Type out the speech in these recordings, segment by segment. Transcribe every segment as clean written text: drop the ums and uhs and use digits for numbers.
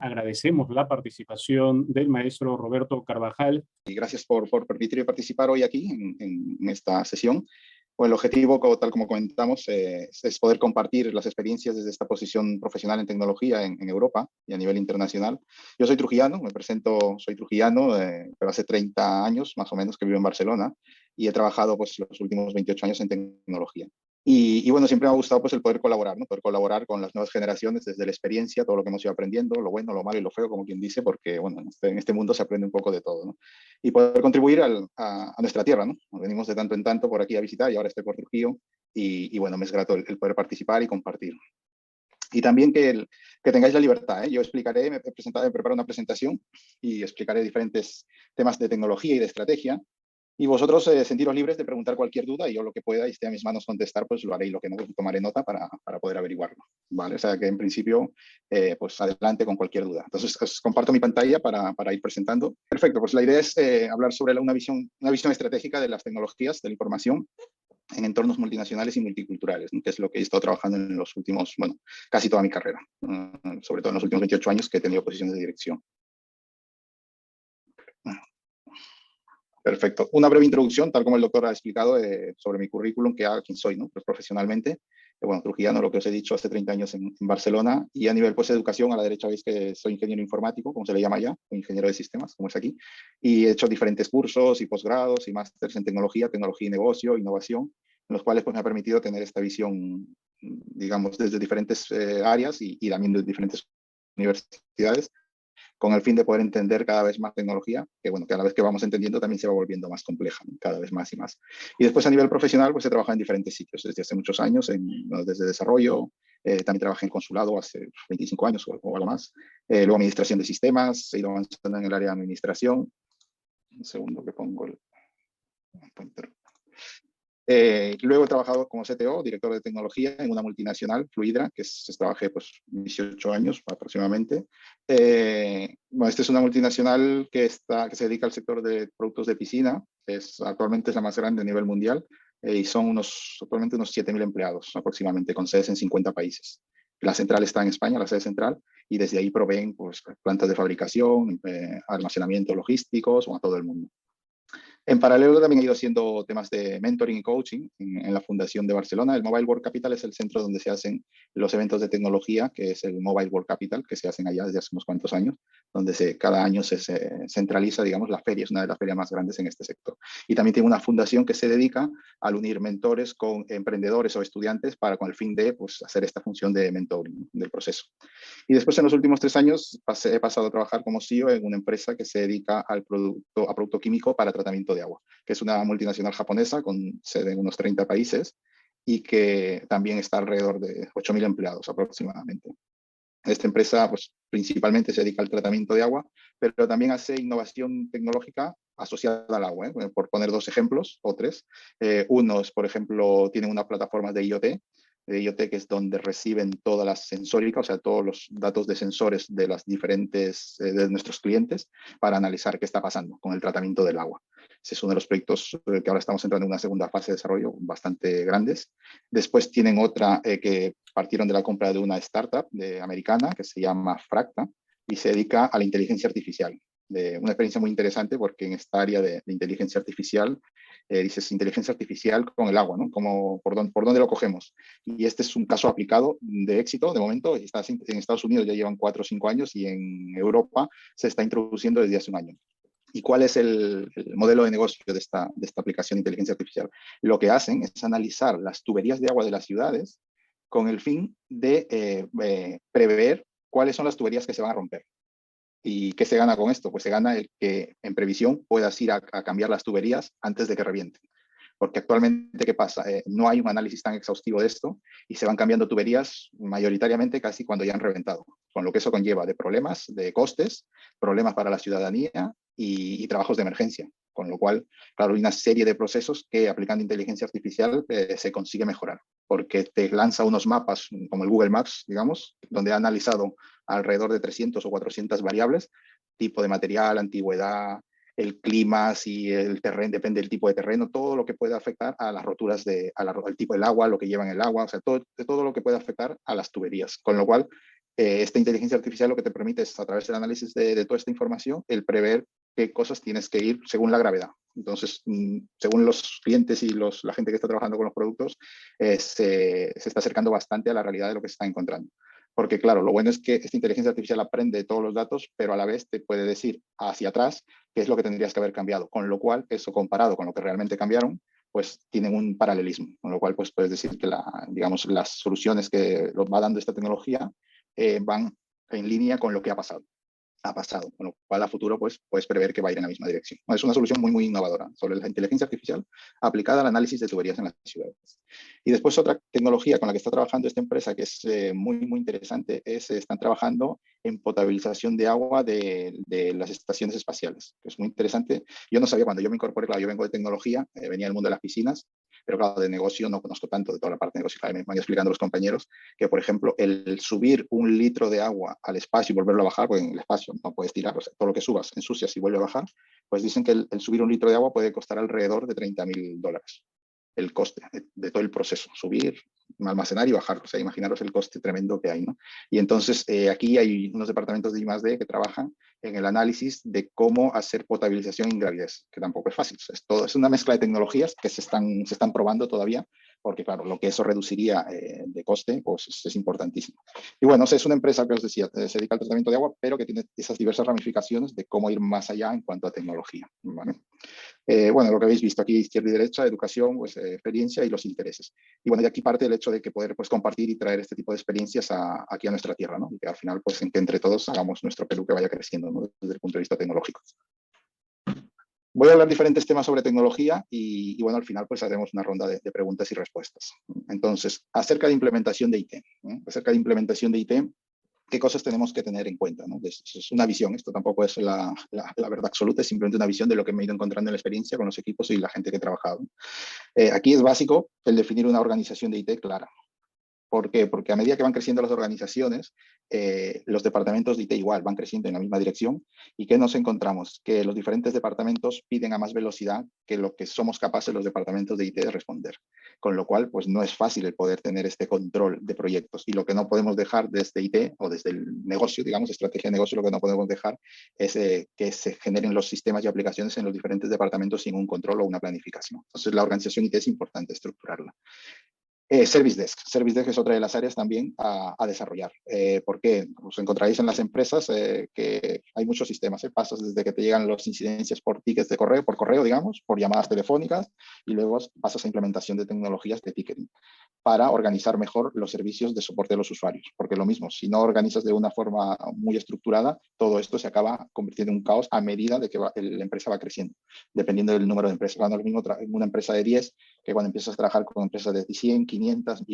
Agradecemos la participación del maestro Roberto Carvajal. Y gracias por permitirme participar hoy aquí en esta sesión. Bueno, el objetivo, tal como comentamos, es poder compartir las experiencias desde esta posición profesional en tecnología en Europa y a nivel internacional. Yo soy trujillano, me presento, soy trujillano, pero hace 30 años más o menos que vivo en Barcelona y he trabajado pues, los últimos 28 años en tecnología. Y bueno, siempre me ha gustado pues, el poder colaborar, ¿no? Poder colaborar con las nuevas generaciones desde la experiencia, todo lo que hemos ido aprendiendo, lo bueno, lo malo y lo feo, como quien dice, porque bueno, en este mundo se aprende un poco de todo, ¿no? Y poder contribuir a nuestra tierra, ¿no? Venimos de tanto en tanto por aquí a visitar y ahora estoy por Trujillo y bueno, me es grato el poder participar y compartir. Y también que tengáis la libertad, ¿eh? Yo explicaré, me preparo una presentación y explicaré diferentes temas de tecnología y de estrategia. Y vosotros sentiros libres de preguntar cualquier duda y yo lo que pueda y esté a mis manos contestar, pues lo haré y lo que no, tomaré nota para poder averiguarlo, ¿vale? O sea que en principio, pues adelante con cualquier duda. Entonces, os comparto mi pantalla para ir presentando. Perfecto, pues la idea es hablar sobre una visión estratégica de las tecnologías de la información en entornos multinacionales y multiculturales, ¿no? Que es lo que he estado trabajando en los últimos, bueno, casi toda mi carrera, sobre todo en los últimos 28 años que he tenido posiciones de dirección. Perfecto. Una breve introducción, tal como el doctor ha explicado, sobre mi currículum, quién soy, ¿no? Pues profesionalmente. Bueno, trujillano, lo que os he dicho, hace 30 años en Barcelona. Y a nivel pues, de educación, a la derecha veis que soy ingeniero informático, como se le llama ya, o ingeniero de sistemas, como es aquí. Y he hecho diferentes cursos y posgrados y másteres en tecnología y negocio, innovación, en los cuales pues, me ha permitido tener esta visión, digamos, desde diferentes áreas y también de diferentes universidades, con el fin de poder entender cada vez más tecnología, que bueno, cada vez que vamos entendiendo también se va volviendo más compleja, ¿no? Cada vez más y más. Y después a nivel profesional, pues he trabajado en diferentes sitios desde hace muchos años, desde desarrollo, también trabajé en consulado hace 25 años o algo más, luego administración de sistemas, he ido avanzando en el área de administración. Un segundo que pongo el pointer. Luego he trabajado como CTO, director de tecnología, en una multinacional, Fluidra, trabajé pues 18 años aproximadamente. Bueno, esta es una multinacional que se dedica al sector de productos de piscina, actualmente es la más grande a nivel mundial, y son actualmente unos 7.000 empleados aproximadamente, con sedes en 50 países. La central está en España, la sede central, y desde ahí proveen pues, plantas de fabricación, almacenamiento logísticos o a todo el mundo. En paralelo también he ido haciendo temas de mentoring y coaching en la Fundación de Barcelona. El Mobile World Capital es el centro donde se hacen los eventos de tecnología, que es el Mobile World Capital, que se hacen allá desde hace unos cuantos años, donde cada año se centraliza, digamos, la feria, es una de las ferias más grandes en este sector. Y también tiene una fundación que se dedica al unir mentores con emprendedores o estudiantes con el fin de pues, hacer esta función de mentoring del proceso. Y después, en los últimos 3 años, he pasado a trabajar como CEO en una empresa que se dedica a producto químico para tratamiento de agua, que es una multinacional japonesa con sede en unos 30 países y que también está alrededor de 8.000 empleados aproximadamente. Esta empresa pues, principalmente se dedica al tratamiento de agua, pero también hace innovación tecnológica asociada al agua, ¿eh? Por poner 2 ejemplos o 3. Unos, por ejemplo, tienen una plataforma de IoT, que es donde reciben todas las sensóricas, o sea, todos los datos de sensores de las diferentes, de nuestros clientes, para analizar qué está pasando con el tratamiento del agua. Ese es uno de los proyectos que ahora estamos entrando en una segunda fase de desarrollo bastante grandes. Después tienen otra que partieron de la compra de una startup americana que se llama Fracta y se dedica a la inteligencia artificial. Una experiencia muy interesante porque en esta área de inteligencia artificial dices inteligencia artificial con el agua, ¿no? ¿Por dónde lo cogemos? Y este es un caso aplicado de éxito. De momento, en Estados Unidos ya llevan 4 o 5 años y en Europa se está introduciendo desde hace un año. ¿Y cuál es el modelo de negocio de esta aplicación de inteligencia artificial? Lo que hacen es analizar las tuberías de agua de las ciudades con el fin de prever cuáles son las tuberías que se van a romper. ¿Y qué se gana con esto? Pues se gana el que en previsión puedas ir a cambiar las tuberías antes de que revienten. Porque actualmente, ¿qué pasa? No hay un análisis tan exhaustivo de esto y se van cambiando tuberías mayoritariamente casi cuando ya han reventado, con lo que eso conlleva de problemas, de costes, problemas para la ciudadanía y trabajos de emergencia. Con lo cual, claro, hay una serie de procesos que aplicando inteligencia artificial se consigue mejorar, porque te lanza unos mapas como el Google Maps, digamos, donde ha analizado alrededor de 300 o 400 variables, tipo de material, antigüedad, el clima, si el terreno, depende del tipo de terreno, todo lo que puede afectar a las roturas, al tipo del agua, lo que lleva en el agua, o sea, todo lo que puede afectar a las tuberías. Con lo cual, esta inteligencia artificial lo que te permite es, a través del análisis de toda esta información, el prever qué cosas tienes que ir según la gravedad. Entonces, según los clientes y la gente que está trabajando con los productos, se está acercando bastante a la realidad de lo que se está encontrando. Porque claro, lo bueno es que esta inteligencia artificial aprende todos los datos, pero a la vez te puede decir hacia atrás qué es lo que tendrías que haber cambiado. Con lo cual, eso comparado con lo que realmente cambiaron, pues tienen un paralelismo. Con lo cual, pues puedes decir que digamos, las soluciones que nos va dando esta tecnología van en línea con lo que ha pasado, con lo cual a futuro pues puedes prever que va a ir en la misma dirección. Es una solución muy innovadora sobre la inteligencia artificial aplicada al análisis de tuberías en las ciudades. Y después otra tecnología con la que está trabajando esta empresa que es muy interesante están trabajando en potabilización de agua de las estaciones espaciales, que es muy interesante. Yo no sabía cuando yo me incorporé, claro, yo vengo de tecnología, venía del mundo de las piscinas, pero claro, de negocio no conozco tanto de toda la parte de negocio. Claro, me van explicando los compañeros que, por ejemplo, el subir 1 litro de agua al espacio y volverlo a bajar, porque en el espacio no puedes tirar, o sea, todo lo que subas ensucias y vuelve a bajar, pues dicen que el subir 1 litro de agua puede costar alrededor de $30.000 el coste de todo el proceso, subir, almacenar y bajar. O sea, imaginaros el coste tremendo que hay, ¿no? Y entonces aquí hay unos departamentos de I+D que trabajan en el análisis de cómo hacer potabilización en gravidez, que tampoco es fácil. Es una mezcla de tecnologías que se están probando todavía, porque claro, lo que eso reduciría de coste, pues es importantísimo. Y bueno, es una empresa que os decía, se dedica al tratamiento de agua, pero que tiene esas diversas ramificaciones de cómo ir más allá en cuanto a tecnología, ¿vale? Bueno, lo que habéis visto aquí, izquierda y derecha, educación, pues, experiencia y los intereses. Y bueno, de aquí parte el hecho de que poder pues, compartir y traer este tipo de experiencias aquí a nuestra tierra, ¿no? Y que al final, pues, en que entre todos hagamos nuestro Perú que vaya creciendo, ¿no? Desde el punto de vista tecnológico. Voy a hablar diferentes temas sobre tecnología y bueno, al final pues haremos una ronda de preguntas y respuestas. Entonces, acerca de implementación de IT, ¿no? Acerca de implementación de IT, ¿qué cosas tenemos que tener en cuenta, ¿no? Es una visión, esto tampoco es la verdad absoluta, es simplemente una visión de lo que me he ido encontrando en la experiencia con los equipos y la gente que he trabajado. Aquí es básico el definir una organización de IT clara. ¿Por qué? Porque a medida que van creciendo las organizaciones, los departamentos de IT igual van creciendo en la misma dirección. ¿Y qué nos encontramos? Que los diferentes departamentos piden a más velocidad que lo que somos capaces los departamentos de IT de responder. Con lo cual, pues no es fácil el poder tener este control de proyectos. Y lo que no podemos dejar desde IT o desde el negocio, digamos, estrategia de negocio, lo que no podemos dejar es que se generen los sistemas y aplicaciones en los diferentes departamentos sin un control o una planificación. Entonces, la organización IT es importante estructurarla. Service Desk es otra de las áreas también a desarrollar. ¿Por qué? Os encontraréis en las empresas que hay muchos sistemas. Pasas desde que te llegan las incidencias por tickets de correo, por correo, digamos, por llamadas telefónicas, y luego pasas a implementación de tecnologías de ticketing para organizar mejor los servicios de soporte de los usuarios. Porque lo mismo, si no organizas de una forma muy estructurada, todo esto se acaba convirtiendo en un caos a medida de que la empresa va creciendo, dependiendo del número de empresas. No es lo mismo en una empresa de 10 que cuando empiezas a trabajar con empresas de 100, 500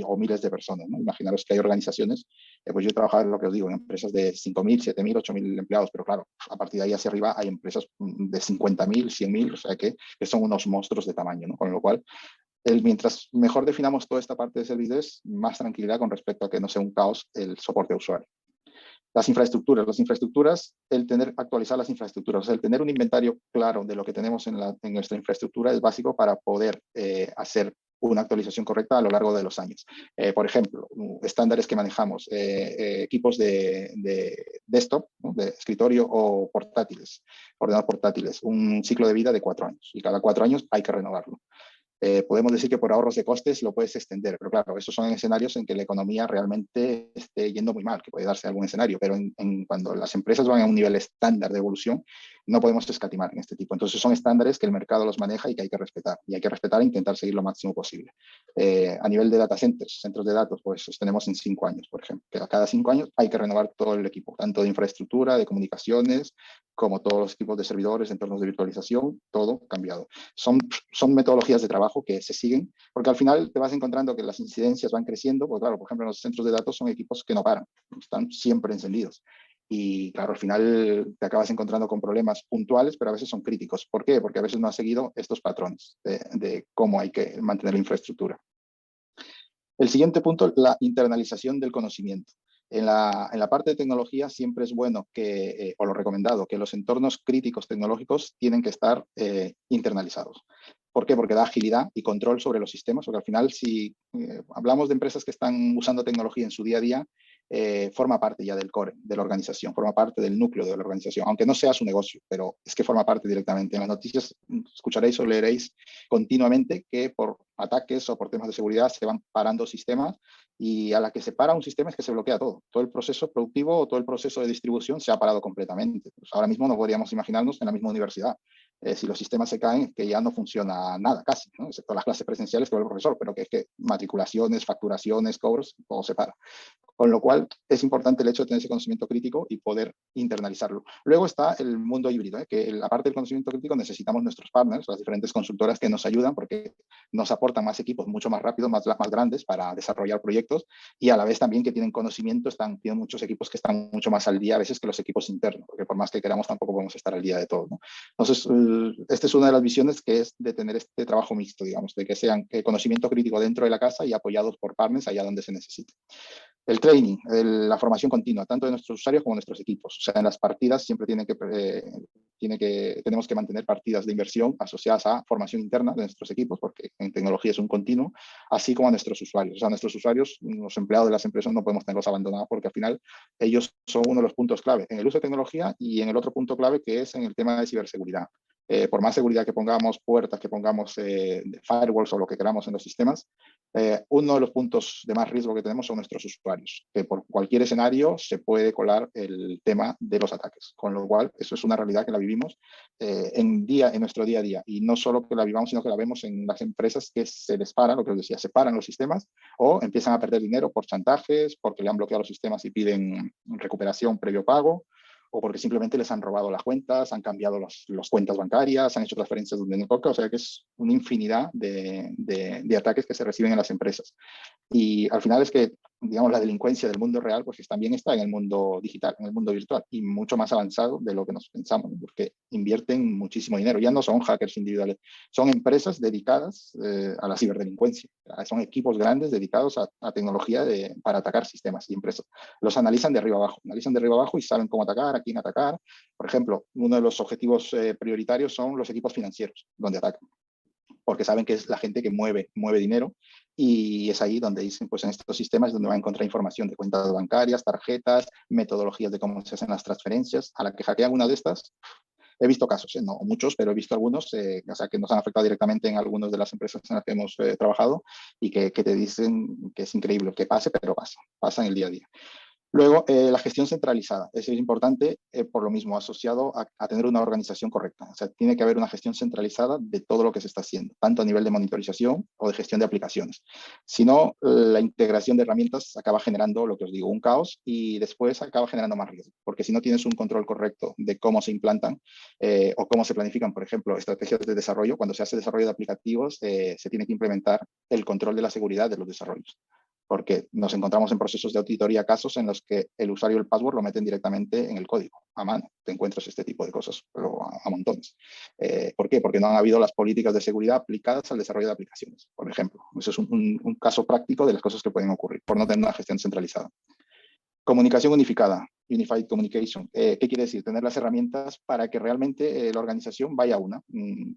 o miles de personas, ¿no? Imaginaros que hay organizaciones, pues yo he trabajado en lo que os digo, en empresas de 5.000, 7.000, 8.000 empleados, pero claro, a partir de ahí hacia arriba hay empresas de 50.000, 100.000, o sea que son unos monstruos de tamaño, ¿no? Con lo cual, mientras mejor definamos toda esta parte de servicios, más tranquilidad con respecto a que no sea un caos el soporte a usuario. Las infraestructuras, el actualizar las infraestructuras, o sea, el tener un inventario claro de lo que tenemos en nuestra infraestructura es básico para poder hacer una actualización correcta a lo largo de los años. Por ejemplo, estándares que manejamos, equipos de desktop, ¿no? De escritorio o portátiles, ordenadores portátiles, un ciclo de vida de 4 años y cada 4 años hay que renovarlo. Podemos decir que por ahorros de costes lo puedes extender, pero claro, esos son escenarios en que la economía realmente esté yendo muy mal, que puede darse algún escenario, pero cuando las empresas van a un nivel estándar de evolución, no podemos escatimar en este tipo. Entonces son estándares que el mercado los maneja y que hay que respetar, y hay que respetar e intentar seguir lo máximo posible. A nivel de data centers, centros de datos, pues los tenemos en 5 años, por ejemplo, que a cada 5 años hay que renovar todo el equipo, tanto de infraestructura, de comunicaciones, como todos los equipos de servidores, entornos de virtualización, todo cambiado. Son metodologías de trabajo que se siguen, porque al final te vas encontrando que las incidencias van creciendo, porque claro, por ejemplo, en los centros de datos son equipos que no paran, están siempre encendidos. Y claro, al final te acabas encontrando con problemas puntuales, pero a veces son críticos. ¿Por qué? Porque a veces no has seguido estos patrones de cómo hay que mantener la infraestructura. El siguiente punto, la internalización del conocimiento. En la parte de tecnología siempre es bueno o lo recomendado, que los entornos críticos tecnológicos tienen que estar internalizados. ¿Por qué? Porque da agilidad y control sobre los sistemas, porque al final si hablamos de empresas que están usando tecnología en su día a día, forma parte ya del core de la organización, forma parte del núcleo de la organización, aunque no sea su negocio, pero es que forma parte directamente. En las noticias escucharéis o leeréis continuamente que por ataques o por temas de seguridad se van parando sistemas, y a la que se para un sistema es que se bloquea todo. Todo el proceso productivo o todo el proceso de distribución se ha parado completamente. Pues ahora mismo no podríamos imaginarnos en la misma universidad. Si los sistemas se caen, es que ya no funciona nada casi, ¿no? Excepto las clases presenciales que va el profesor, pero que es que matriculaciones, facturaciones, cobros, todo se para. Con lo cual, es importante el hecho de tener ese conocimiento crítico y poder internalizarlo. Luego está el mundo híbrido, que aparte del conocimiento crítico necesitamos nuestros partners, las diferentes consultoras que nos ayudan porque nos aportan más equipos mucho más rápido, más grandes para desarrollar proyectos, y a la vez también que tienen conocimiento, tienen muchos equipos que están mucho más al día a veces que los equipos internos, porque por más que queramos tampoco podemos estar al día de todo, ¿no? Entonces, esta es una de las visiones, que es de tener este trabajo mixto, digamos, de que sean conocimiento crítico dentro de la casa y apoyados por partners allá donde se necesite. El training, la formación continua, tanto de nuestros usuarios como de nuestros equipos. O sea, en las partidas siempre tenemos que mantener partidas de inversión asociadas a formación interna de nuestros equipos, porque en tecnología es un continuo, así como a nuestros usuarios. O sea, nuestros usuarios, los empleados de las empresas, no podemos tenerlos abandonados, porque al final ellos son uno de los puntos clave en el uso de tecnología y en el otro punto clave, que es en el tema de ciberseguridad. Por más seguridad que pongamos, puertas que pongamos, firewalls o lo que queramos en los sistemas, uno de los puntos de más riesgo que tenemos son nuestros usuarios, que por cualquier escenario se puede colar el tema de los ataques, con lo cual eso es una realidad que la vivimos en nuestro día a día, y no solo que la vivamos, sino que la vemos en las empresas que se les para, lo que os decía, se paran los sistemas o empiezan a perder dinero por chantajes, porque le han bloqueado los sistemas y piden recuperación previo pago, o porque simplemente les han robado las cuentas, han cambiado las cuentas bancarias, han hecho transferencias donde no toca. O sea que es una infinidad de ataques que se reciben en las empresas. Y al final es que, digamos, la delincuencia del mundo real pues también está en el mundo digital, en el mundo virtual, y mucho más avanzado de lo que nos pensamos, porque invierten muchísimo dinero. Ya no son hackers individuales, son empresas dedicadas a la ciberdelincuencia. Son equipos grandes dedicados a tecnología para atacar sistemas y empresas. Los analizan de arriba abajo y saben cómo atacar, a quién atacar. Por ejemplo, uno de los objetivos prioritarios son los equipos financieros, donde atacan, porque saben que es la gente que mueve dinero, y es ahí donde dicen, pues en estos sistemas es donde va a encontrar información de cuentas bancarias, tarjetas, metodologías de cómo se hacen las transferencias. A la que hackean una de estas, he visto casos, no muchos, pero he visto algunos, o sea, que nos han afectado directamente en algunas de las empresas en las que hemos trabajado, y que te dicen que es increíble que pase, pero pasa en el día a día. Luego, la gestión centralizada. Eso es importante, por lo mismo, asociado a tener una organización correcta. O sea, tiene que haber una gestión centralizada de todo lo que se está haciendo, tanto a nivel de monitorización o de gestión de aplicaciones. Si no, la integración de herramientas acaba generando, lo que os digo, un caos, y después acaba generando más riesgo, porque si no tienes un control correcto de cómo se implantan o cómo se planifican, por ejemplo, estrategias de desarrollo, cuando se hace desarrollo de aplicativos, se tiene que implementar el control de la seguridad de los desarrollos, porque nos encontramos en procesos de auditoría casos en los que el usuario y el password lo meten directamente en el código, a mano. Te encuentras este tipo de cosas, pero a montones. ¿Por qué? Porque no han habido las políticas de seguridad aplicadas al desarrollo de aplicaciones, por ejemplo. Eso es un caso práctico de las cosas que pueden ocurrir por no tener una gestión centralizada. Comunicación unificada, Unified Communication. ¿Qué quiere decir? Tener las herramientas para que realmente la organización vaya a una,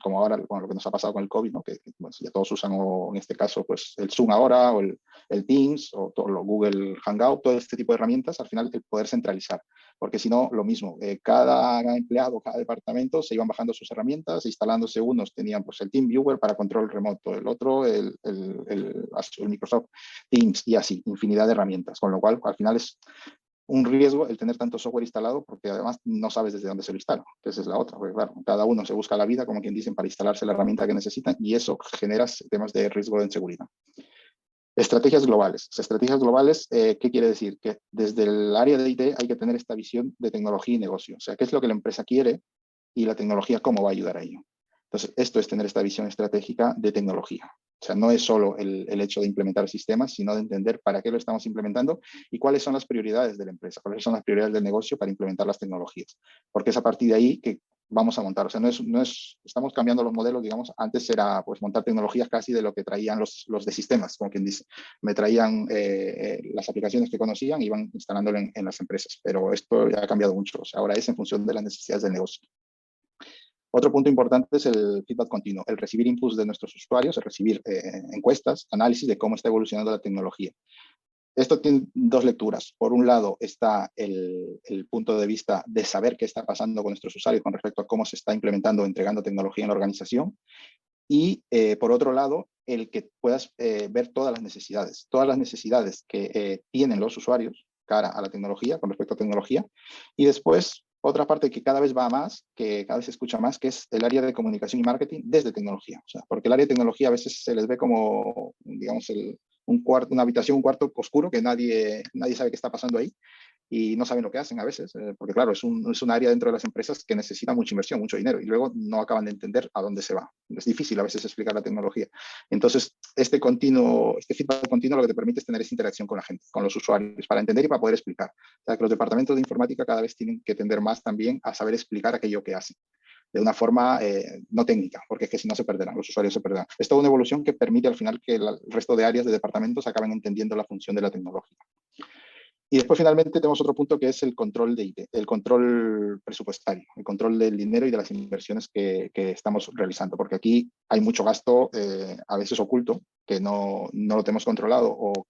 como ahora lo que nos ha pasado con el COVID, ¿no? que bueno, ya todos usan, o en este caso, pues el Zoom ahora, o el Teams, o todo lo Google Hangout, todo este tipo de herramientas, al final el poder centralizar. Porque si no, lo mismo, cada empleado, cada departamento se iban bajando sus herramientas, instalándose. Unos tenían pues el TeamViewer para control remoto, el otro el Microsoft Teams, y así, infinidad de herramientas, con lo cual al final es un riesgo el tener tanto software instalado, porque además no sabes desde dónde se lo instala, que esa es la otra, porque claro, cada uno se busca la vida, como quien dicen, para instalarse la herramienta que necesitan, y eso genera temas de riesgo de inseguridad. Estrategias globales. Estrategias globales, ¿qué quiere decir? Que desde el área de IT hay que tener esta visión de tecnología y negocio, o sea, qué es lo que la empresa quiere y la tecnología cómo va a ayudar a ello. Entonces, esto es tener esta visión estratégica de tecnología. O sea, no es solo el hecho de implementar sistemas, sino de entender para qué lo estamos implementando y cuáles son las prioridades de la empresa, cuáles son las prioridades del negocio para implementar las tecnologías. Porque es a partir de ahí que vamos a montar. O sea, estamos cambiando los modelos, digamos. Antes era pues montar tecnologías casi de lo que traían los de sistemas, como quien dice. Me traían las aplicaciones que conocían y iban instalándolo en las empresas. Pero esto ya ha cambiado mucho. O sea, ahora es en función de las necesidades del negocio. Otro punto importante es el feedback continuo, el recibir inputs de nuestros usuarios, el recibir encuestas, análisis de cómo está evolucionando la tecnología. Esto tiene dos lecturas. Por un lado está el punto de vista de saber qué está pasando con nuestros usuarios con respecto a cómo se está implementando o entregando tecnología en la organización. Y por otro lado, el que puedas ver todas las necesidades que tienen los usuarios cara a la tecnología, con respecto a tecnología. Y después, otra parte que cada vez va más, que cada vez se escucha más, que es el área de comunicación y marketing desde tecnología. O sea, porque el área de tecnología a veces se les ve como, digamos, un cuarto, una habitación, un cuarto oscuro que nadie sabe qué está pasando ahí y no saben lo que hacen a veces, porque claro, es un área dentro de las empresas que necesita mucha inversión, mucho dinero, y luego no acaban de entender a dónde se va. Es difícil a veces explicar la tecnología. Entonces, este feedback continuo lo que te permite es tener esa interacción con la gente, con los usuarios, para entender y para poder explicar. O sea, que los departamentos de informática cada vez tienen que tender más también a saber explicar aquello que hacen de una forma no técnica, porque es que si no se perderán, los usuarios se perderán. Es toda una evolución que permite al final que el resto de áreas de departamentos acaben entendiendo la función de la tecnología. Y después finalmente tenemos otro punto que es el control de IT, el control presupuestario, el control del dinero y de las inversiones que estamos realizando, porque aquí hay mucho gasto a veces oculto que no lo tenemos controlado o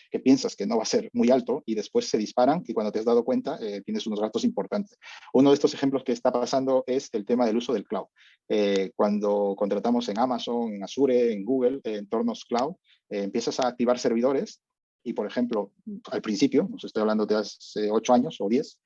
que piensas que no va a ser muy alto y después se disparan y cuando te has dado cuenta tienes unos gastos importantes. Uno de estos ejemplos que está pasando es el tema del uso del cloud. Cuando contratamos en Amazon, en Azure, en Google, entornos cloud, empiezas a activar servidores y, por ejemplo, al principio, os estoy hablando de hace 8 años o 10,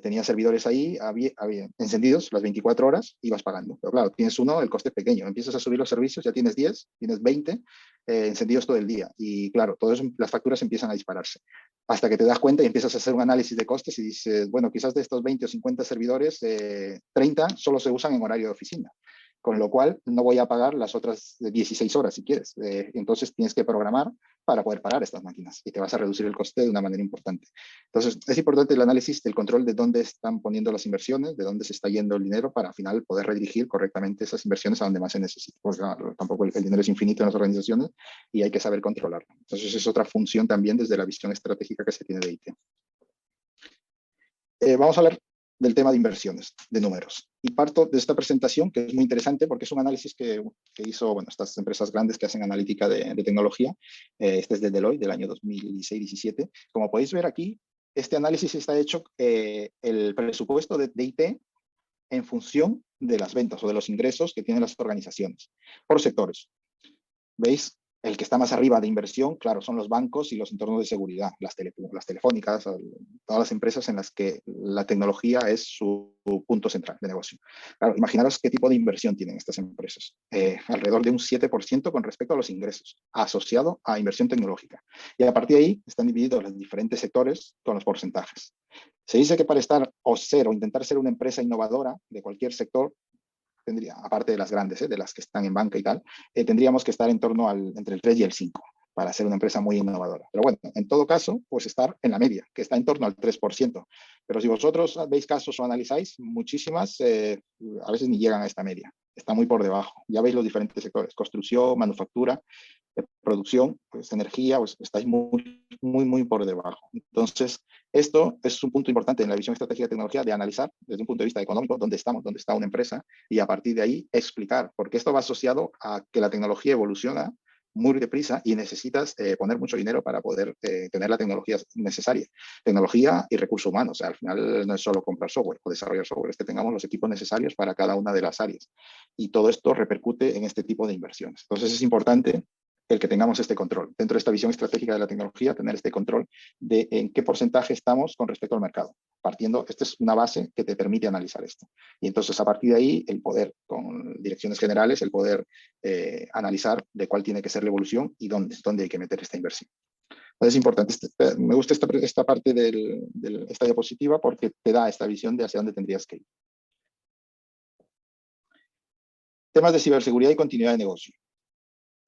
tenía servidores ahí había encendidos las 24 horas y vas pagando. Pero claro, tienes uno, el coste es pequeño. Empiezas a subir los servicios, ya tienes 10, tienes 20 encendidos todo el día. Y claro, todas las facturas empiezan a dispararse. Hasta que te das cuenta y empiezas a hacer un análisis de costes y dices, bueno, quizás de estos 20 o 50 servidores, 30 solo se usan en horario de oficina. Con lo cual no voy a pagar las otras 16 horas si quieres. Entonces tienes que programar para poder parar estas máquinas y te vas a reducir el coste de una manera importante. Entonces es importante el análisis del control de dónde están poniendo las inversiones, de dónde se está yendo el dinero para al final poder redirigir correctamente esas inversiones a donde más se necesita. Porque tampoco el dinero es infinito en las organizaciones y hay que saber controlarlo. Entonces es otra función también desde la visión estratégica que se tiene de IT. Vamos a hablar del tema de inversiones, de números. Y parto de esta presentación, que es muy interesante porque es un análisis que hizo estas empresas grandes que hacen analítica de tecnología. Este es de Deloitte, del año 2016-17. Como podéis ver aquí, este análisis está hecho el presupuesto de IT en función de las ventas o de los ingresos que tienen las organizaciones, por sectores. ¿Veis? El que está más arriba de inversión, claro, son los bancos y los entornos de seguridad, las telefónicas, todas las empresas en las que la tecnología es su punto central de negocio. Claro, imaginaros qué tipo de inversión tienen estas empresas. Alrededor de un 7% con respecto a los ingresos, asociado a inversión tecnológica. Y a partir de ahí están divididos los diferentes sectores con los porcentajes. Se dice que para estar o intentar ser una empresa innovadora de cualquier sector, aparte de las grandes, de las que están en banca y tal, tendríamos que estar en torno entre el 3 y el 5 para ser una empresa muy innovadora. Pero bueno, en todo caso, pues estar en la media, que está en torno al 3%. Pero si vosotros veis casos o analizáis, muchísimas a veces ni llegan a esta media. Está muy por debajo. Ya veis los diferentes sectores, construcción, manufactura, producción, pues energía, pues estáis muy por debajo. Entonces, esto es un punto importante en la visión estratégica de tecnología de analizar desde un punto de vista económico dónde estamos, dónde está una empresa y a partir de ahí explicar, porque esto va asociado a que la tecnología evoluciona muy deprisa y necesitas poner mucho dinero para poder tener la tecnología necesaria. Tecnología y recursos humanos. O sea, al final no es solo comprar software o desarrollar software, es que tengamos los equipos necesarios para cada una de las áreas. Y todo esto repercute en este tipo de inversiones. Entonces es importante el que tengamos este control. Dentro de esta visión estratégica de la tecnología, tener este control de en qué porcentaje estamos con respecto al mercado. Esta es una base que te permite analizar esto. Y entonces, a partir de ahí, el poder, con direcciones generales, el poder analizar de cuál tiene que ser la evolución y dónde hay que meter esta inversión. Entonces, es importante. Me gusta esta parte de esta diapositiva porque te da esta visión de hacia dónde tendrías que ir. Temas de ciberseguridad y continuidad de negocio.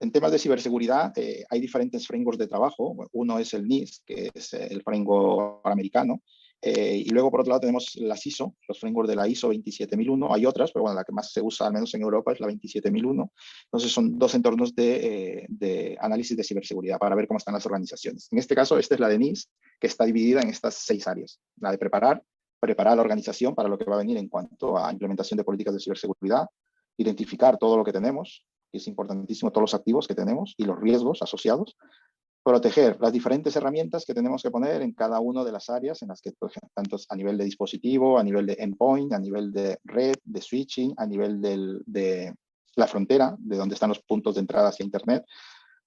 En temas de ciberseguridad hay diferentes frameworks de trabajo. Uno es el NIST, que es el framework americano. Y luego, por otro lado, tenemos las ISO, los frameworks de la ISO 27001. Hay otras, pero bueno, la que más se usa, al menos en Europa, es la 27001. Entonces, son dos entornos de análisis de ciberseguridad para ver cómo están las organizaciones. En este caso, esta es la de NIST, que está dividida en estas 6 áreas. La de preparar a la organización para lo que va a venir en cuanto a implementación de políticas de ciberseguridad, identificar todo lo que tenemos, y es importantísimo todos los activos que tenemos y los riesgos asociados, proteger las diferentes herramientas que tenemos que poner en cada una de las áreas en las que, pues, tanto a nivel de dispositivo, a nivel de endpoint, a nivel de red, de switching, a nivel de la frontera, de donde están los puntos de entrada hacia Internet,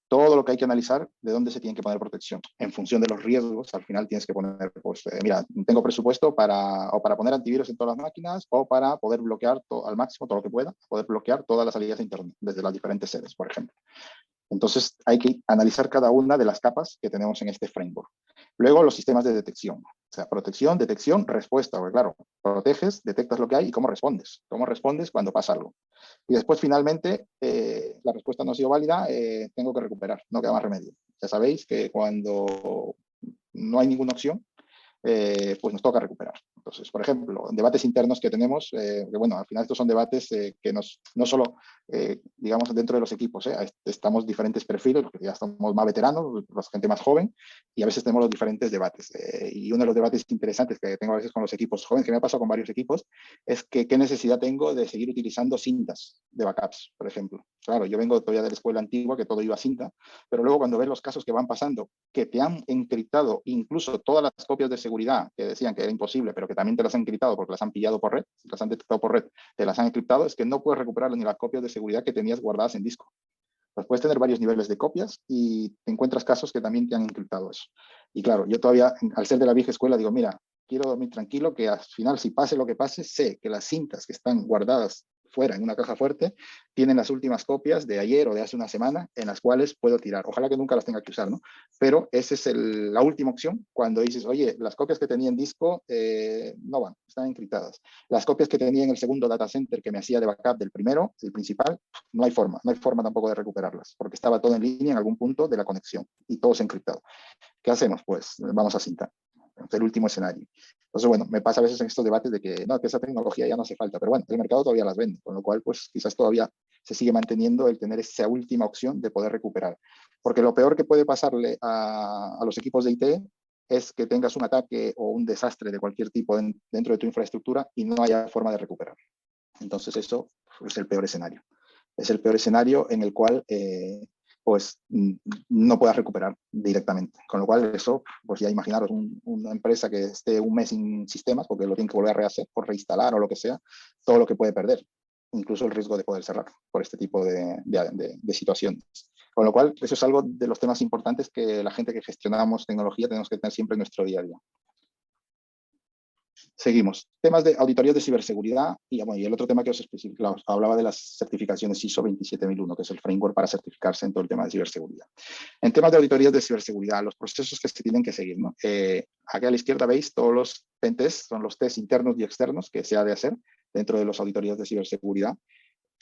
todo lo que hay que analizar, de dónde se tiene que poner protección. En función de los riesgos, al final tienes que poner, pues, mira, tengo presupuesto para poner antivirus en todas las máquinas o para poder bloquear al máximo todo lo que pueda, poder bloquear todas las salidas de Internet desde las diferentes sedes, por ejemplo. Entonces hay que analizar cada una de las capas que tenemos en este framework. Luego los sistemas de detección. O sea, protección, detección, respuesta. Porque claro, proteges, detectas lo que hay y cómo respondes. Cómo respondes cuando pasa algo. Y después finalmente, la respuesta no ha sido válida, tengo que recuperar, no queda más remedio. Ya sabéis que cuando no hay ninguna opción, pues nos toca recuperar. Entonces, por ejemplo, debates internos que tenemos, que bueno, al final estos son debates que no solo, digamos, dentro de los equipos, estamos diferentes perfiles, porque ya estamos más veteranos, la gente más joven, y a veces tenemos los diferentes debates. Y uno de los debates interesantes que tengo a veces con los equipos jóvenes, que me ha pasado con varios equipos, es que qué necesidad tengo de seguir utilizando cintas de backups, por ejemplo. Claro, yo vengo todavía de la escuela antigua, que todo iba a cinta, pero luego cuando ves los casos que van pasando, que te han encriptado incluso todas las copias de seguridad que decían que era imposible, pero que también te las han encriptado porque las han pillado por red, las han detectado por red, te las han encriptado, es que no puedes recuperar ni las copias de seguridad que tenías guardadas en disco. Pues puedes tener varios niveles de copias y te encuentras casos que también te han encriptado eso. Y claro, yo todavía, al ser de la vieja escuela, digo, mira, quiero dormir tranquilo, que al final, si pase lo que pase, sé que las cintas que están guardadas fuera en una caja fuerte tienen las últimas copias de ayer o de hace una semana en las cuales puedo tirar. Ojalá que nunca las tenga que usar, ¿no? Pero esa es la última opción cuando dices, oye, las copias que tenía en disco no van, están encriptadas. Las copias que tenía en el segundo data center que me hacía de backup del primero, el principal, no hay forma tampoco de recuperarlas, porque estaba todo en línea en algún punto de la conexión y todo se ha encriptado. ¿Qué hacemos? Pues vamos a cinta. El último escenario. Entonces, bueno, me pasa a veces en estos debates de que no, que esa tecnología ya no hace falta, pero bueno, el mercado todavía las vende, con lo cual, pues quizás todavía se sigue manteniendo el tener esa última opción de poder recuperar. Porque lo peor que puede pasarle a los equipos de IT es que tengas un ataque o un desastre de cualquier tipo dentro de tu infraestructura y no haya forma de recuperar. Entonces, eso es el peor escenario. Es el peor escenario en el cual pues no puedas recuperar directamente. Con lo cual eso, pues ya imaginaros una empresa que esté un mes sin sistemas, porque lo tiene que volver a rehacer, por reinstalar o lo que sea, todo lo que puede perder, incluso el riesgo de poder cerrar por este tipo de situaciones. Con lo cual, eso es algo de los temas importantes que la gente que gestionamos tecnología tenemos que tener siempre en nuestro día a día. Seguimos. Temas de auditorías de ciberseguridad y el otro tema que os hablaba de las certificaciones ISO 27001, que es el framework para certificarse en todo el tema de ciberseguridad. En temas de auditorías de ciberseguridad, los procesos que se tienen que seguir, ¿no? Aquí a la izquierda veis todos los pentests, son los tests internos y externos que se ha de hacer dentro de las auditorías de ciberseguridad.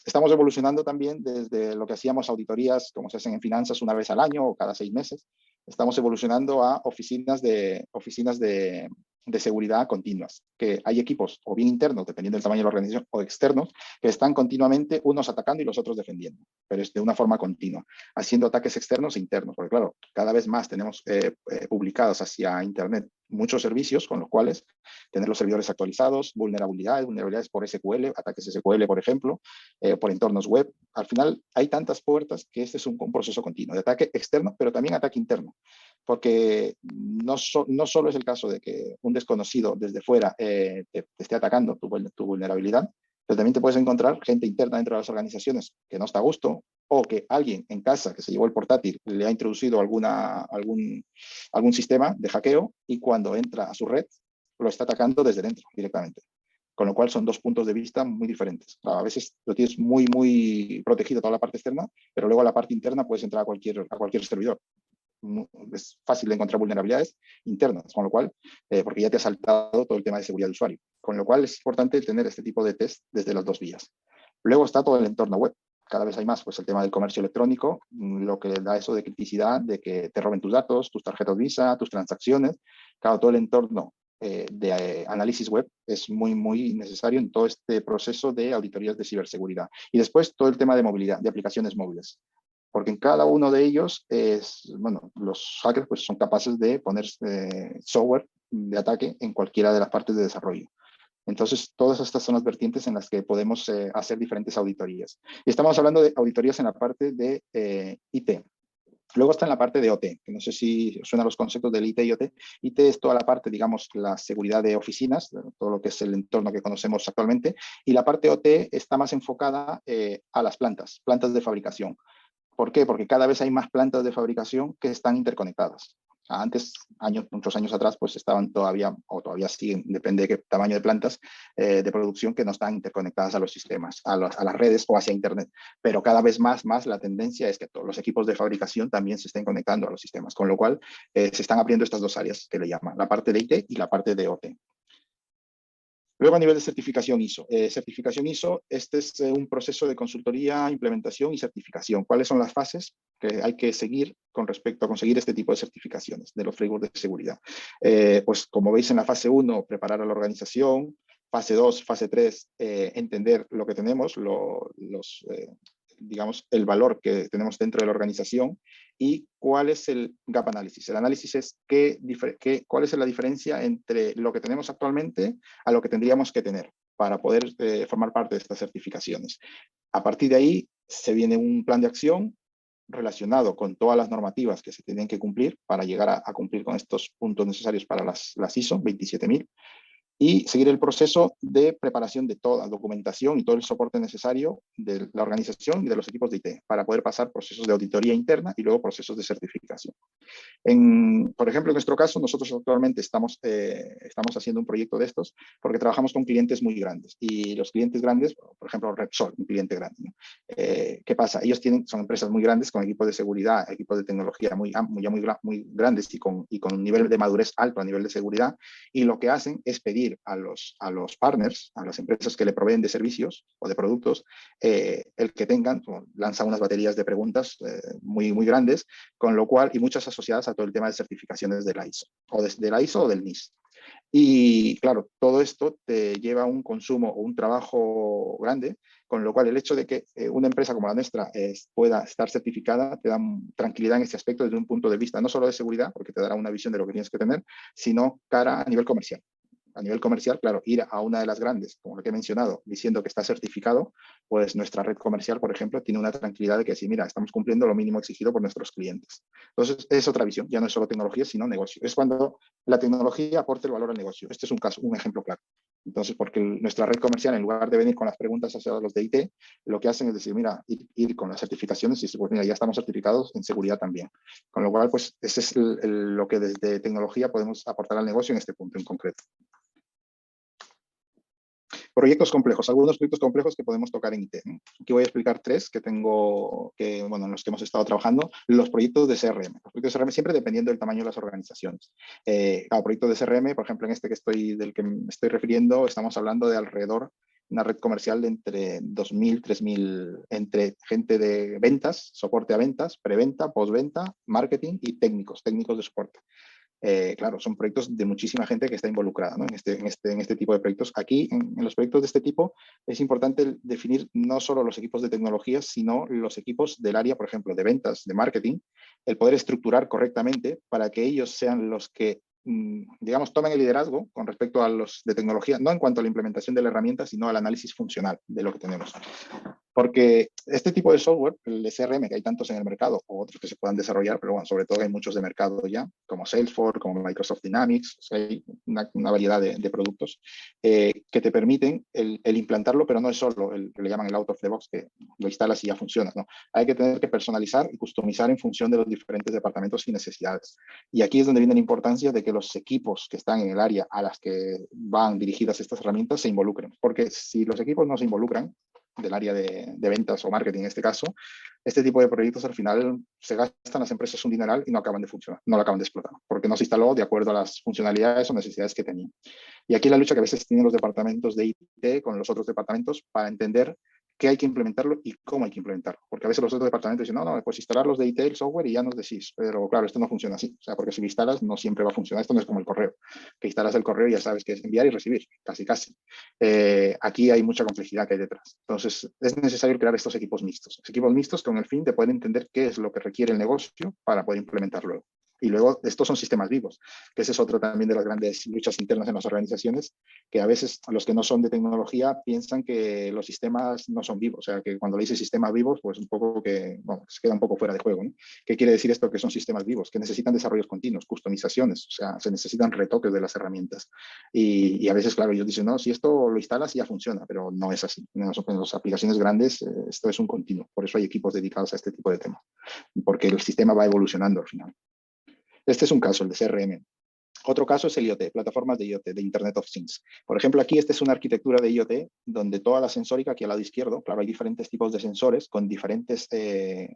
Estamos evolucionando también desde lo que hacíamos auditorías, como se hacen en finanzas una vez al año o cada 6 meses. Estamos evolucionando a oficinas de seguridad continuas, que hay equipos o bien internos, dependiendo del tamaño de la organización, o externos, que están continuamente unos atacando y los otros defendiendo, pero es de una forma continua, haciendo ataques externos e internos, porque claro, cada vez más tenemos publicados hacia Internet muchos servicios con los cuales tener los servidores actualizados, vulnerabilidades por SQL, ataques SQL, por ejemplo, por entornos web. Al final hay tantas puertas que este es un proceso continuo de ataque externo, pero también ataque interno, porque no solo es el caso de que un desconocido desde fuera te esté atacando tu vulnerabilidad, pero también te puedes encontrar gente interna dentro de las organizaciones que no está a gusto, o que alguien en casa que se llevó el portátil le ha introducido algún sistema de hackeo y cuando entra a su red lo está atacando desde dentro directamente. Con lo cual son dos puntos de vista muy diferentes. A veces lo tienes muy protegido toda la parte externa, pero luego a la parte interna puedes entrar a cualquier servidor. Es fácil de encontrar vulnerabilidades internas, con lo cual, porque ya te ha saltado todo el tema de seguridad de usuario. Con lo cual es importante tener este tipo de test desde las dos vías. Luego está todo el entorno web. Cada vez hay más, pues el tema del comercio electrónico, lo que da eso de criticidad, de que te roben tus datos, tus tarjetas Visa, tus transacciones. Claro, todo el entorno de análisis web es muy necesario en todo este proceso de auditorías de ciberseguridad. Y después todo el tema de movilidad, de aplicaciones móviles. Porque en cada uno de ellos, los hackers pues, son capaces de poner software de ataque en cualquiera de las partes de desarrollo. Entonces, todas estas son las vertientes en las que podemos hacer diferentes auditorías. Y estamos hablando de auditorías en la parte de IT. Luego está en la parte de OT, que no sé si suenan los conceptos del IT y OT. IT es toda la parte, digamos, la seguridad de oficinas, todo lo que es el entorno que conocemos actualmente, y la parte OT está más enfocada a las plantas de fabricación. ¿Por qué? Porque cada vez hay más plantas de fabricación que están interconectadas. Antes, muchos años atrás, pues estaban todavía, o todavía siguen, depende de qué tamaño de plantas de producción, que no están interconectadas a los sistemas, a las redes o hacia Internet. Pero cada vez más la tendencia es que todos los equipos de fabricación también se estén conectando a los sistemas, con lo cual se están abriendo estas dos áreas que le llaman, la parte de IT y la parte de OT. Luego, a nivel de certificación ISO. Certificación ISO, este es un proceso de consultoría, implementación y certificación. ¿Cuáles son las fases que hay que seguir con respecto a conseguir este tipo de certificaciones de los frameworks de seguridad? Pues como veis en la fase 1, preparar a la organización. Fase 2, fase 3, entender lo que tenemos, digamos, el valor que tenemos dentro de la organización y cuál es el gap análisis. El análisis es cuál es la diferencia entre lo que tenemos actualmente a lo que tendríamos que tener para poder formar parte de estas certificaciones. A partir de ahí se viene un plan de acción relacionado con todas las normativas que se tienen que cumplir para llegar a cumplir con estos puntos necesarios para las ISO 27000 y seguir el proceso de preparación de toda documentación y todo el soporte necesario de la organización y de los equipos de IT para poder pasar procesos de auditoría interna y luego procesos de certificación. Por ejemplo, en nuestro caso, nosotros actualmente estamos haciendo un proyecto de estos porque trabajamos con clientes muy grandes y los clientes grandes, por ejemplo, Repsol, un cliente grande, ¿no? ¿Qué pasa? Ellos son empresas muy grandes con equipos de seguridad, equipos de tecnología muy grandes y con un nivel de madurez alto a nivel de seguridad, y lo que hacen es pedir a los partners, a las empresas que le proveen de servicios o de productos, el que tengan, lanza unas baterías de preguntas muy grandes, con lo cual, y muchas asociadas a todo el tema de certificaciones de la ISO, de la ISO o del NIST. Y claro, todo esto te lleva a un consumo o un trabajo grande, con lo cual el hecho de que una empresa como la nuestra pueda estar certificada te da tranquilidad en este aspecto desde un punto de vista no solo de seguridad, porque te dará una visión de lo que tienes que tener, sino cara a nivel comercial. A nivel comercial, claro, ir a una de las grandes, como lo que he mencionado, diciendo que está certificado, pues nuestra red comercial, por ejemplo, tiene una tranquilidad de que sí, mira, estamos cumpliendo lo mínimo exigido por nuestros clientes. Entonces, es otra visión, ya no es solo tecnología, sino negocio. Es cuando la tecnología aporta el valor al negocio. Este es un ejemplo claro. Entonces, porque nuestra red comercial, en lugar de venir con las preguntas hacia los de IT, lo que hacen es decir, mira, ir con las certificaciones y decir, pues mira, ya estamos certificados en seguridad también. Con lo cual, pues ese es lo que desde tecnología podemos aportar al negocio en este punto en concreto. Proyectos complejos, algunos proyectos complejos que podemos tocar en IT. Aquí voy a explicar tres que tengo, en los que hemos estado trabajando. Los proyectos de CRM. Los proyectos de CRM siempre dependiendo del tamaño de las organizaciones. Cada proyecto de CRM, por ejemplo, en este del que me estoy refiriendo, estamos hablando de alrededor una red comercial de entre 2.000, 3.000, entre gente de ventas, soporte a ventas, preventa, postventa, marketing y técnicos de soporte. Claro, son proyectos de muchísima gente que está involucrada, ¿no? en este tipo de proyectos. Aquí, en los proyectos de este tipo, es importante definir no solo los equipos de tecnología, sino los equipos del área, por ejemplo, de ventas, de marketing, el poder estructurar correctamente para que ellos sean los que, digamos, tomen el liderazgo con respecto a los de tecnología, no en cuanto a la implementación de la herramienta, sino al análisis funcional de lo que tenemos. Porque este tipo de software, el de CRM, que hay tantos en el mercado, o otros que se puedan desarrollar, pero bueno, sobre todo hay muchos de mercado ya, como Salesforce, como Microsoft Dynamics, o sea, hay una variedad de productos que te permiten el implantarlo, pero no es solo el que le llaman el out of the box, que lo instalas y ya funciona, ¿no? Hay que tener que personalizar y customizar en función de los diferentes departamentos y necesidades. Y aquí es donde viene la importancia de que los equipos que están en el área a las que van dirigidas estas herramientas se involucren, porque si los equipos no se involucran, del área de ventas o marketing en este caso, este tipo de proyectos al final se gastan las empresas un dineral y no acaban de funcionar, no lo acaban de explotar, porque no se instaló de acuerdo a las funcionalidades o necesidades que tenían. Y aquí la lucha que a veces tienen los departamentos de IT con los otros departamentos para entender qué hay que implementarlo y cómo hay que implementarlo. Porque a veces los otros departamentos dicen, no, pues instalar los de IT, el software y ya nos decís. Pero claro, esto no funciona así. O sea, porque si lo instalas no siempre va a funcionar. Esto no es como el correo, que instalas el correo y ya sabes que es enviar y recibir, casi. Aquí hay mucha complejidad que hay detrás. Entonces, es necesario crear estos equipos mixtos. Equipos mixtos con el fin de poder entender qué es lo que requiere el negocio para poder implementarlo. Y luego, estos son sistemas vivos, que ese es otro también de las grandes luchas internas en las organizaciones, que a veces los que no son de tecnología piensan que los sistemas no son vivos. O sea, que cuando le dice sistemas vivos, pues un poco que, bueno, se queda un poco fuera de juego, ¿no? ¿Qué quiere decir esto? Que son sistemas vivos, que necesitan desarrollos continuos, customizaciones, o sea, se necesitan retoques de las herramientas. Y a veces, claro, ellos dicen, no, si esto lo instalas ya funciona, pero no es así. En las aplicaciones grandes, esto es un continuo. Por eso hay equipos dedicados a este tipo de temas, porque el sistema va evolucionando al final. Este es un caso, el de CRM. Otro caso es el IoT, plataformas de IoT, de Internet of Things. Por ejemplo, aquí esta es una arquitectura de IoT donde toda la sensórica, aquí al lado izquierdo, claro, hay diferentes tipos de sensores con diferentes,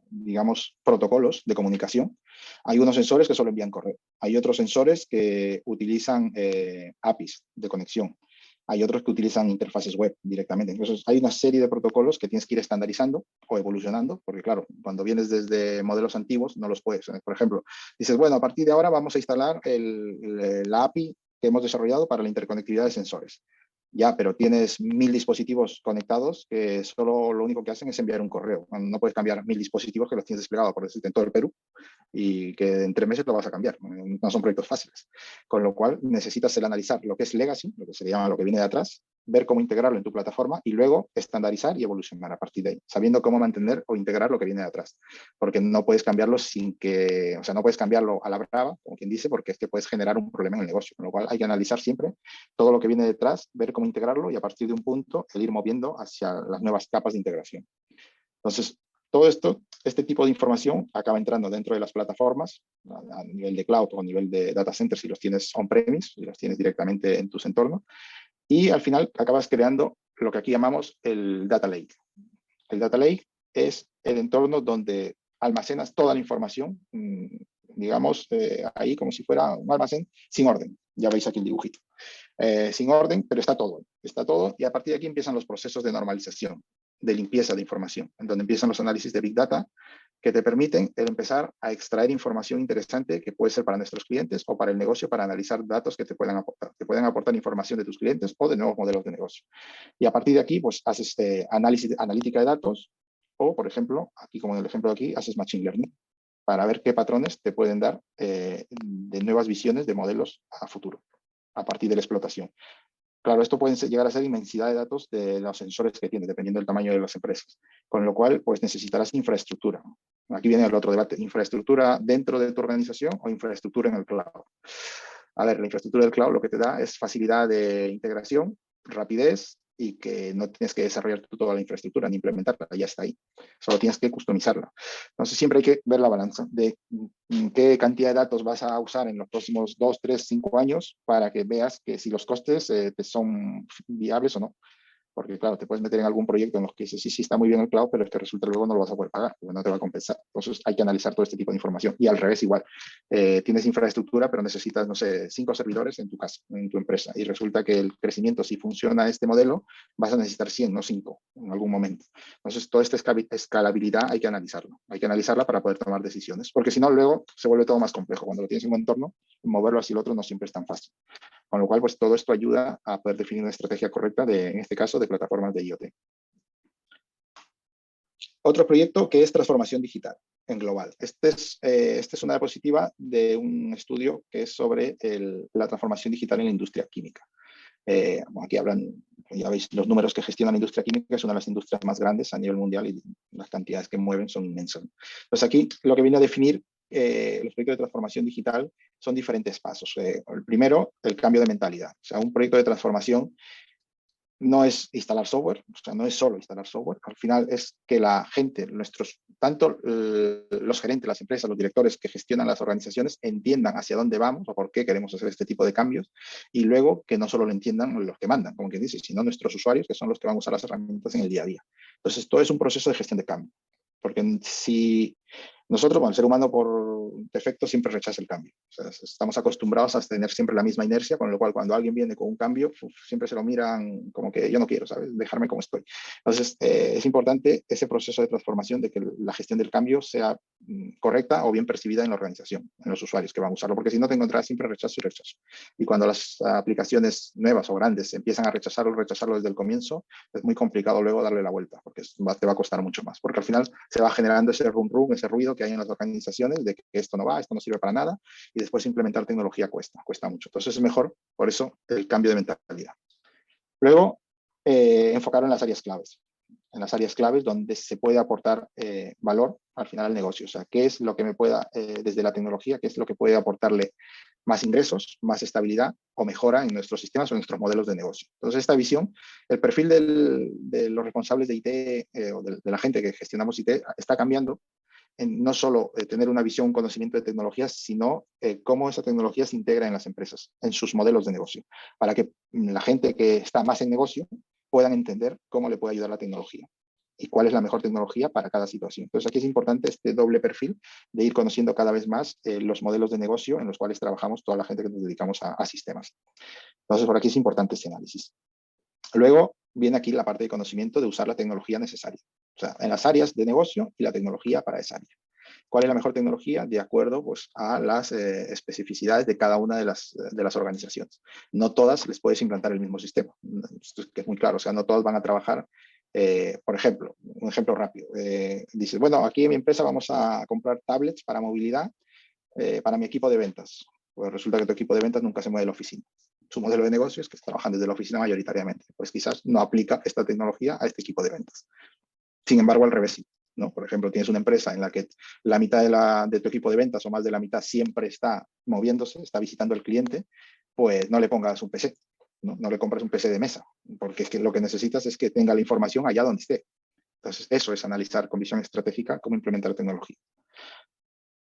digamos, protocolos de comunicación. Hay unos sensores que solo envían correo. Hay otros sensores que utilizan APIs de conexión. Hay otros que utilizan interfaces web directamente. Entonces, hay una serie de protocolos que tienes que ir estandarizando o evolucionando, porque claro, cuando vienes desde modelos antiguos no los puedes. Por ejemplo, dices, bueno, a partir de ahora vamos a instalar la API que hemos desarrollado para la interconectividad de sensores. Ya, pero tienes 1000 dispositivos conectados que solo lo único que hacen es enviar un correo. No puedes cambiar 1000 dispositivos que los tienes desplegados, por decirte, en todo el Perú, y que en 3 meses lo vas a cambiar. No son proyectos fáciles. Con lo cual necesitas el analizar lo que es legacy, lo que se llama lo que viene de atrás, ver cómo integrarlo en tu plataforma y luego estandarizar y evolucionar a partir de ahí, sabiendo cómo mantener o integrar lo que viene de atrás. Porque no puedes cambiarlo sin que, o sea, no puedes cambiarlo a la brava, como quien dice, porque es que puedes generar un problema en el negocio. Con lo cual hay que analizar siempre todo lo que viene detrás, ver cómo integrarlo y a partir de un punto el ir moviendo hacia las nuevas capas de integración. Entonces, todo esto, este tipo de información acaba entrando dentro de las plataformas a nivel de cloud o a nivel de data center si los tienes on-premise, si los tienes directamente en tus entornos, y al final acabas creando lo que aquí llamamos el data lake. El data lake es el entorno donde almacenas toda la información, digamos, ahí como si fuera un almacén sin orden. Ya veis aquí el dibujito. Sin orden, pero está todo, y a partir de aquí empiezan los procesos de normalización, de limpieza de información, en donde empiezan los análisis de Big Data que te permiten empezar a extraer información interesante que puede ser para nuestros clientes o para el negocio, para analizar datos que te puedan aportar. Te pueden aportar información de tus clientes o de nuevos modelos de negocio. Y a partir de aquí, pues haces analítica de datos o, por ejemplo, aquí como en el ejemplo de aquí, haces Machine Learning para ver qué patrones te pueden dar de nuevas visiones de modelos a futuro a partir de la explotación. Claro, esto puede llegar a ser inmensidad de datos de los sensores que tienes, dependiendo del tamaño de las empresas. Con lo cual, pues necesitarás infraestructura. Aquí viene el otro debate, infraestructura dentro de tu organización o infraestructura en el cloud. A ver, la infraestructura del cloud lo que te da es facilidad de integración, rapidez y que no tienes que desarrollar tú toda la infraestructura ni implementarla, ya está ahí. Solo tienes que customizarla. Entonces siempre hay que ver la balanza de qué cantidad de datos vas a usar en los próximos 2, 3, 5 años para que veas que si los costes te son viables o no. Porque, claro, te puedes meter en algún proyecto en los que dices, sí, sí, está muy bien el cloud, pero es que resulta luego no lo vas a poder pagar, porque no te va a compensar. Entonces, hay que analizar todo este tipo de información. Y al revés, igual. Tienes infraestructura, pero necesitas, no sé, 5 servidores en tu casa, en tu empresa. Y resulta que el crecimiento, si funciona este modelo, vas a necesitar 100, no 5, en algún momento. Entonces, toda esta escalabilidad hay que analizarlo. Hay que analizarla para poder tomar decisiones. Porque si no, luego se vuelve todo más complejo. Cuando lo tienes en un entorno, moverlo hacia el otro no siempre es tan fácil. Con lo cual, pues todo esto ayuda a poder definir una estrategia correcta, en este caso, de plataformas de IoT. Otro proyecto que es transformación digital en global. Esta es una diapositiva de un estudio que es sobre la transformación digital en la industria química. Aquí hablan, ya veis, los números que gestiona la industria química, es una de las industrias más grandes a nivel mundial y las cantidades que mueven son inmensas. Entonces aquí lo que viene a definir los proyectos de transformación digital son diferentes pasos. El primero, el cambio de mentalidad. O sea, un proyecto de transformación no es instalar software, o sea, no es solo instalar software, al final es que la gente, tanto los gerentes, las empresas, los directores que gestionan las organizaciones entiendan hacia dónde vamos o por qué queremos hacer este tipo de cambios y luego que no solo lo entiendan los que mandan, como quien dice, sino nuestros usuarios que son los que van a usar las herramientas en el día a día. Entonces, todo es un proceso de gestión de cambio, porque si nosotros, bueno, el ser humano por defecto siempre rechaza el cambio. O sea, estamos acostumbrados a tener siempre la misma inercia, con lo cual cuando alguien viene con un cambio, siempre se lo miran como que yo no quiero, ¿sabes? Dejarme como estoy. Entonces, es importante ese proceso de transformación de que la gestión del cambio sea correcta o bien percibida en la organización, en los usuarios que van a usarlo, porque si no te encontrarás siempre rechazo y rechazo. Y cuando las aplicaciones nuevas o grandes empiezan a rechazarlo desde el comienzo, es muy complicado luego darle la vuelta, porque te va a costar mucho más, porque al final se va generando ese rum rum, ese ruido que hay en las organizaciones de que esto no va, esto no sirve para nada, y después implementar tecnología cuesta mucho. Entonces es mejor, por eso, el cambio de mentalidad. Luego, enfocar en las áreas claves donde se puede aportar valor al final al negocio. O sea, qué es lo que me pueda, desde la tecnología, qué es lo que puede aportarle más ingresos, más estabilidad o mejora en nuestros sistemas o en nuestros modelos de negocio. Entonces, esta visión, el perfil de los responsables de IT o de la gente que gestionamos IT está cambiando en no solo tener una visión, un conocimiento de tecnologías, sino cómo esa tecnología se integra en las empresas, en sus modelos de negocio, para que la gente que está más en negocio puedan entender cómo le puede ayudar la tecnología y cuál es la mejor tecnología para cada situación. Entonces, aquí es importante este doble perfil de ir conociendo cada vez más los modelos de negocio en los cuales trabajamos toda la gente que nos dedicamos a sistemas. Entonces, por aquí es importante este análisis. Luego viene aquí la parte de conocimiento de usar la tecnología necesaria. O sea, en las áreas de negocio y la tecnología para esa área. ¿Cuál es la mejor tecnología? De acuerdo pues, a las especificidades de cada una de las organizaciones. No todas les puedes implantar el mismo sistema. Esto es muy claro. O sea, no todas van a trabajar. Por ejemplo, un ejemplo rápido. Dices, bueno, aquí en mi empresa vamos a comprar tablets para movilidad para mi equipo de ventas. Pues resulta que tu equipo de ventas nunca se mueve de la oficina. Su modelo de negocio es que trabajan desde la oficina mayoritariamente. Pues quizás no aplica esta tecnología a este equipo de ventas. Sin embargo, al revés sí, ¿no? Por ejemplo, tienes una empresa en la que la mitad de tu equipo de ventas o más de la mitad siempre está moviéndose, está visitando al cliente, pues no le pongas un PC, ¿no? No le compras un PC de mesa, porque es que lo que necesitas es que tenga la información allá donde esté. Entonces, eso es analizar con visión estratégica cómo implementar tecnología.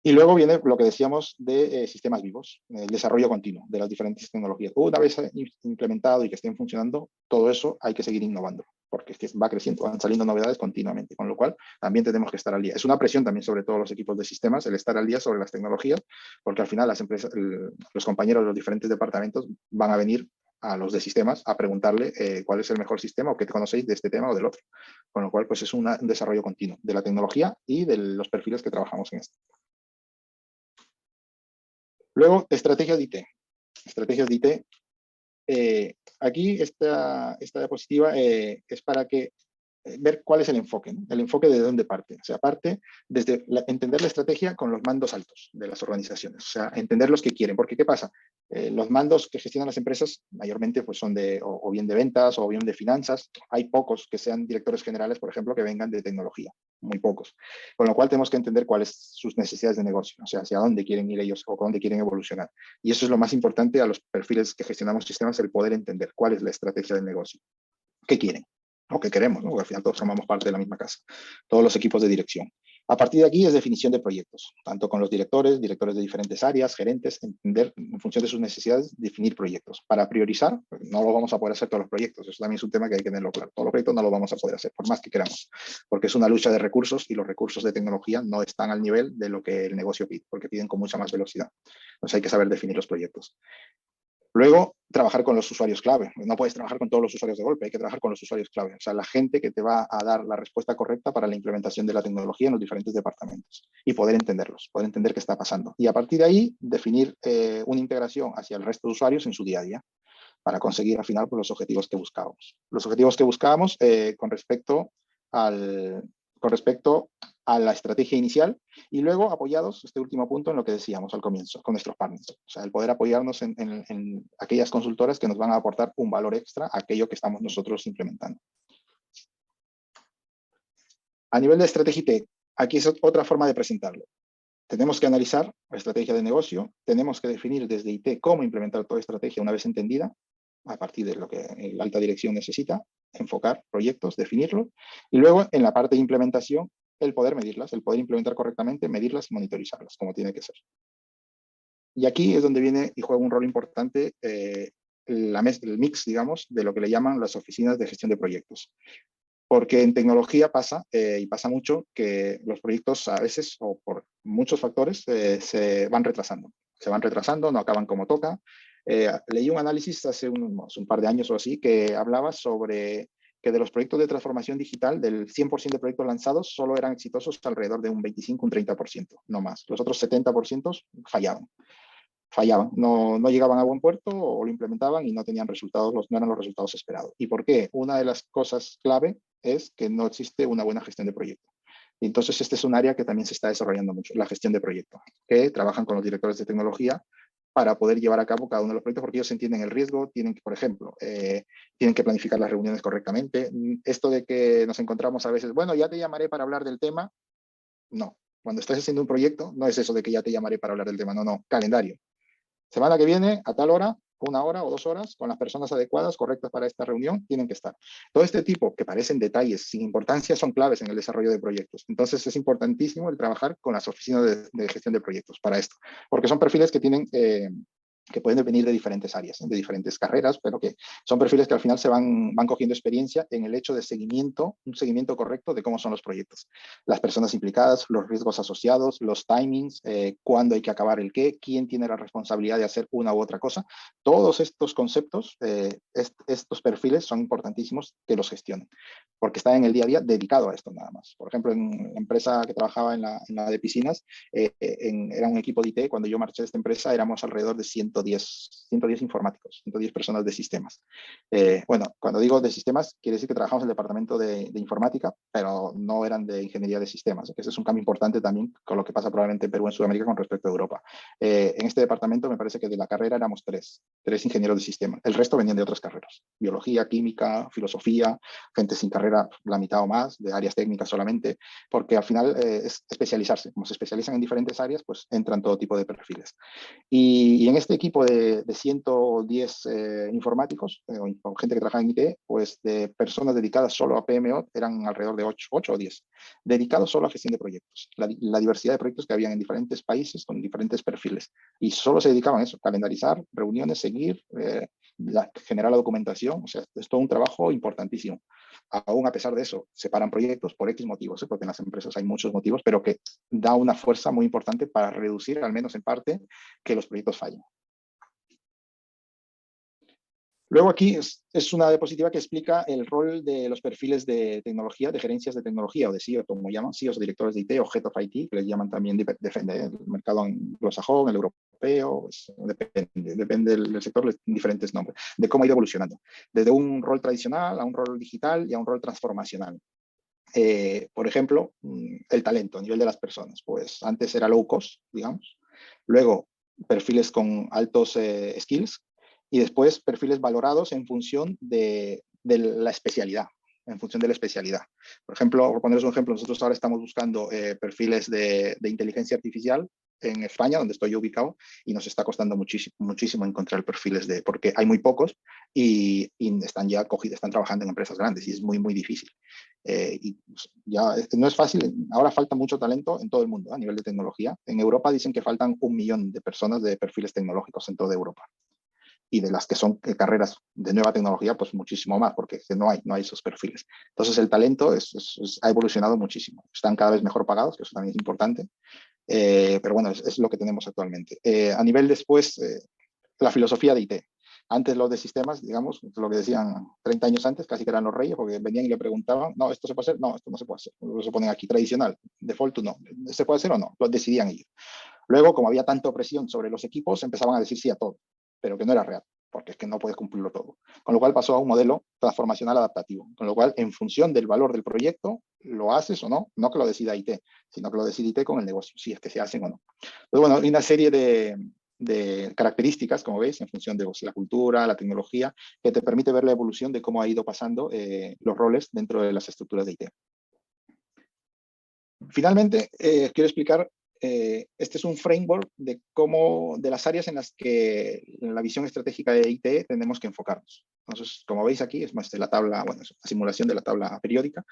Y luego viene lo que decíamos de sistemas vivos, el desarrollo continuo de las diferentes tecnologías. Una vez implementado y que estén funcionando, todo eso hay que seguir innovando, porque es que va creciendo, van saliendo novedades continuamente, con lo cual también tenemos que estar al día. Es una presión también sobre todos los equipos de sistemas, el estar al día sobre las tecnologías, porque al final las empresas, los compañeros de los diferentes departamentos van a venir a los de sistemas a preguntarle cuál es el mejor sistema o qué conocéis de este tema o del otro. Con lo cual, pues es un desarrollo continuo de la tecnología y de los perfiles que trabajamos en esto. Luego, estrategias de IT. Estrategias de IT. Aquí esta diapositiva es para que ver cuál es el enfoque, ¿no? El enfoque de dónde parte. O sea, parte desde entender la estrategia con los mandos altos de las organizaciones. O sea, entender los que quieren. Porque, ¿qué pasa? Los mandos que gestionan las empresas mayormente pues, son o bien de ventas o bien de finanzas. Hay pocos que sean directores generales, por ejemplo, que vengan de tecnología. Muy pocos. Con lo cual tenemos que entender cuáles son sus necesidades de negocio. O sea, hacia dónde quieren ir ellos o con dónde quieren evolucionar. Y eso es lo más importante a los perfiles que gestionamos sistemas, el poder entender cuál es la estrategia del negocio. ¿Qué quieren? O qué queremos, ¿no? Porque al final todos formamos parte de la misma casa, todos los equipos de dirección. A partir de aquí es definición de proyectos, tanto con los directores de diferentes áreas, gerentes, entender en función de sus necesidades, definir proyectos. Para priorizar, no lo vamos a poder hacer todos los proyectos, eso también es un tema que hay que tenerlo claro. Todos los proyectos no lo vamos a poder hacer, por más que queramos, porque es una lucha de recursos y los recursos de tecnología no están al nivel de lo que el negocio pide, porque piden con mucha más velocidad. Entonces hay que saber definir los proyectos. Luego, trabajar con los usuarios clave. No puedes trabajar con todos los usuarios de golpe, hay que trabajar con los usuarios clave. O sea, la gente que te va a dar la respuesta correcta para la implementación de la tecnología en los diferentes departamentos y poder entenderlos, poder entender qué está pasando. Y a partir de ahí, definir una integración hacia el resto de usuarios en su día a día para conseguir al final pues, los objetivos que buscábamos. Los objetivos que buscábamos con respecto a la estrategia inicial y luego apoyados, este último punto, en lo que decíamos al comienzo, con nuestros partners. O sea, el poder apoyarnos en aquellas consultoras que nos van a aportar un valor extra a aquello que estamos nosotros implementando. A nivel de estrategia IT, aquí es otra forma de presentarlo. Tenemos que analizar la estrategia de negocio, tenemos que definir desde IT cómo implementar toda estrategia una vez entendida, a partir de lo que la alta dirección necesita, enfocar proyectos, definirlos, y luego en la parte de implementación, el poder medirlas, el poder implementar correctamente, medirlas y monitorizarlas, como tiene que ser. Y aquí es donde viene y juega un rol importante el mix, digamos, de lo que le llaman las oficinas de gestión de proyectos. Porque en tecnología pasa, y pasa mucho, que los proyectos a veces, o por muchos factores, se van retrasando. Se van retrasando, no acaban como toca. Leí un análisis hace un par de años o así que hablaba sobre que de los proyectos de transformación digital, del 100% de proyectos lanzados, solo eran exitosos alrededor de un 25, un 30%, no más. Los otros 70% fallaban, no llegaban a buen puerto o lo implementaban y no tenían resultados, no eran los resultados esperados. ¿Y por qué? Una de las cosas clave es que no existe una buena gestión de proyecto. Y entonces este es un área que también se está desarrollando mucho, la gestión de proyectos, que trabajan con los directores de tecnología para poder llevar a cabo cada uno de los proyectos, porque ellos entienden el riesgo, tienen que, por ejemplo, tienen que planificar las reuniones correctamente. Esto de que nos encontramos a veces, bueno, ya te llamaré para hablar del tema, no. Cuando estás haciendo un proyecto, no es eso de que ya te llamaré para hablar del tema, no, no, calendario. Semana que viene, a tal hora, 1 hora o 2 horas, con las personas adecuadas, correctas para esta reunión, tienen que estar. Todo este tipo, que parecen detalles sin importancia, son claves en el desarrollo de proyectos. Entonces es importantísimo el trabajar con las oficinas de gestión de proyectos para esto, porque son perfiles que tienen... que pueden venir de diferentes áreas, de diferentes carreras, pero que son perfiles que al final se van cogiendo experiencia en el hecho de seguimiento, un seguimiento correcto de cómo son los proyectos. Las personas implicadas, los riesgos asociados, los timings, cuándo hay que acabar el qué, quién tiene la responsabilidad de hacer una u otra cosa. Todos estos conceptos, estos perfiles son importantísimos que los gestionen, porque están en el día a día dedicado a esto nada más. Por ejemplo, en la empresa que trabajaba en la de piscinas, era un equipo de IT, cuando yo marché de esta empresa éramos alrededor de 110 informáticos, 110 personas de sistemas. Bueno, cuando digo de sistemas, quiere decir que trabajamos en el departamento de informática, pero no eran de ingeniería de sistemas. Ese es un cambio importante también con lo que pasa probablemente en Perú, en Sudamérica, con respecto a Europa. En este departamento me parece que de la carrera éramos tres ingenieros de sistemas. El resto venían de otras carreras, biología, química, filosofía, gente sin carrera, la mitad o más, de áreas técnicas solamente, porque al final es especializarse. Como se especializan en diferentes áreas, pues entran todo tipo de perfiles. Y en este equipo de 110 informáticos, o gente que trabaja en IT, pues de personas dedicadas solo a PMO eran alrededor de 8 o 10, dedicados solo a gestión de proyectos. La diversidad de proyectos que habían en diferentes países con diferentes perfiles. Y solo se dedicaban a eso, calendarizar, reuniones, seguir, generar la documentación. O sea, es todo un trabajo importantísimo. Aún a pesar de eso, separan proyectos por X motivos, porque en las empresas hay muchos motivos, pero que da una fuerza muy importante para reducir, al menos en parte, que los proyectos fallen. Luego aquí es una diapositiva que explica el rol de los perfiles de tecnología, de gerencias de tecnología o de CEO, como llaman, CEOs o directores de IT o Head of IT, que les llaman también, depende del mercado anglosajón, el europeo, pues, depende del sector, diferentes nombres, de cómo ha ido evolucionando. Desde un rol tradicional a un rol digital y a un rol transformacional. Por ejemplo, el talento a nivel de las personas, pues antes era low cost, digamos, luego perfiles con altos skills y después perfiles valorados en función de la especialidad, en función de la especialidad. Por ejemplo, por poneros un ejemplo, nosotros ahora estamos buscando perfiles de inteligencia artificial en España, donde estoy yo ubicado, y nos está costando muchísimo encontrar perfiles porque hay muy pocos y están ya cogidos, están trabajando en empresas grandes y es muy difícil. Y pues, ya no es fácil, ahora falta mucho talento en todo el mundo a nivel de tecnología. En Europa dicen que faltan 1 millón de personas de perfiles tecnológicos en toda Europa. Y de las que son carreras de nueva tecnología, pues muchísimo más, porque no hay esos perfiles. Entonces el talento ha evolucionado muchísimo. Están cada vez mejor pagados, que eso también es importante. Pero bueno, es lo que tenemos actualmente. A nivel después, la filosofía de IT. Antes los de sistemas, digamos, lo que decían 30 años antes, casi que eran los reyes, porque venían y le preguntaban, no, ¿esto se puede hacer? No, esto no se puede hacer. Lo ponen aquí, tradicional, default no. ¿Se puede hacer o no? Lo decidían ellos. Luego, como había tanta presión sobre los equipos, empezaban a decir sí a todo, pero que no era real, porque es que no puedes cumplirlo todo. Con lo cual pasó a un modelo transformacional adaptativo, con lo cual en función del valor del proyecto, lo haces o no, no que lo decida IT, sino que lo decida IT con el negocio, si es que se hacen o no. Pues bueno, hay una serie de características, como veis, en función de la cultura, la tecnología, que te permite ver la evolución de cómo ha ido pasando los roles dentro de las estructuras de IT. Finalmente, quiero explicar, este es un framework de las áreas en las que en la visión estratégica de IT tenemos que enfocarnos. Entonces, como veis aquí, es más de la tabla, bueno, es una simulación de la tabla periódica,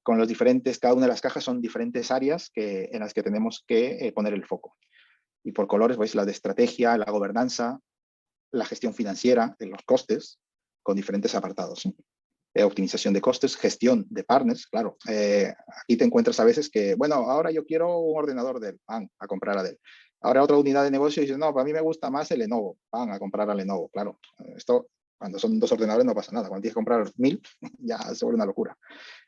con los diferentes, cada una de las cajas son diferentes áreas en las que tenemos que poner el foco. Y por colores veis la de estrategia, la gobernanza, la gestión financiera, los costes, con diferentes apartados. ¿Sí? Optimización de costes, gestión de partners, claro. Aquí te encuentras a veces que, bueno, ahora yo quiero un ordenador Dell, van a comprar a Dell. Ahora otra unidad de negocio dice, no, para mí me gusta más el Lenovo, van a comprar a Lenovo, claro. Esto, cuando son 2 ordenadores no pasa nada, cuando tienes que comprar 1000, ya se vuelve una locura.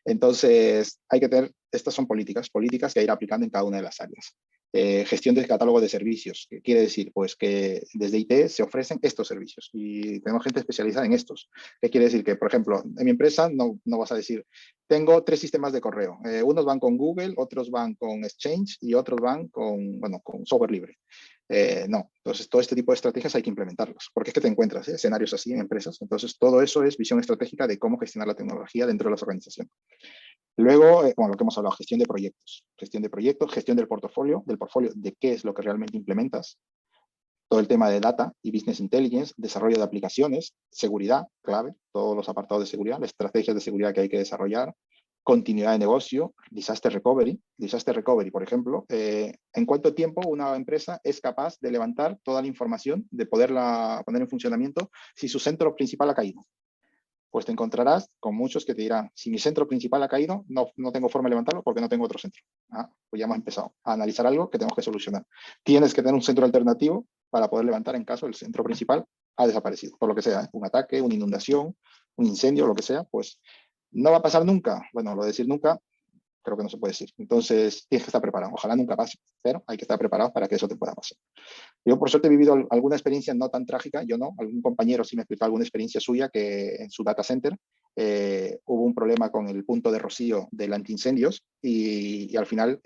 Entonces, hay que tener, estas son políticas que ir aplicando en cada una de las áreas. Gestión del catálogo de servicios, que quiere decir pues que desde IT se ofrecen estos servicios y tenemos gente especializada en estos. ¿Qué quiere decir? Que, por ejemplo, en mi empresa no vas a decir, tengo 3 sistemas de correo. Unos van con Google, otros van con Exchange y otros van con, bueno, con software libre. No, entonces todo este tipo de estrategias hay que implementarlas, porque es que te encuentras escenarios así en empresas. Entonces todo eso es visión estratégica de cómo gestionar la tecnología dentro de las organizaciones. Luego, bueno, lo que hemos hablado, gestión de proyectos, gestión del portfolio de qué es lo que realmente implementas, todo el tema de data y business intelligence, desarrollo de aplicaciones, seguridad, clave, todos los apartados de seguridad, las estrategias de seguridad que hay que desarrollar, continuidad de negocio, disaster recovery. Disaster recovery, por ejemplo, ¿en cuánto tiempo una empresa es capaz de levantar toda la información, de poderla poner en funcionamiento si su centro principal ha caído? Pues te encontrarás con muchos que te dirán, si mi centro principal ha caído, no tengo forma de levantarlo porque no tengo otro centro. Pues ya hemos empezado a analizar algo que tenemos que solucionar. Tienes que tener un centro alternativo para poder levantar en caso el centro principal ha desaparecido, por lo que sea, un ataque, una inundación, un incendio, lo que sea, pues no va a pasar nunca. Bueno, lo de decir nunca, creo que no se puede decir. Entonces, tienes que estar preparado. Ojalá nunca pase, pero hay que estar preparado para que eso te pueda pasar. Yo, por suerte, he vivido alguna experiencia no tan trágica, yo no, algún compañero sí me explicó alguna experiencia suya que en su data center hubo un problema con el punto de rocío del antiincendios y al final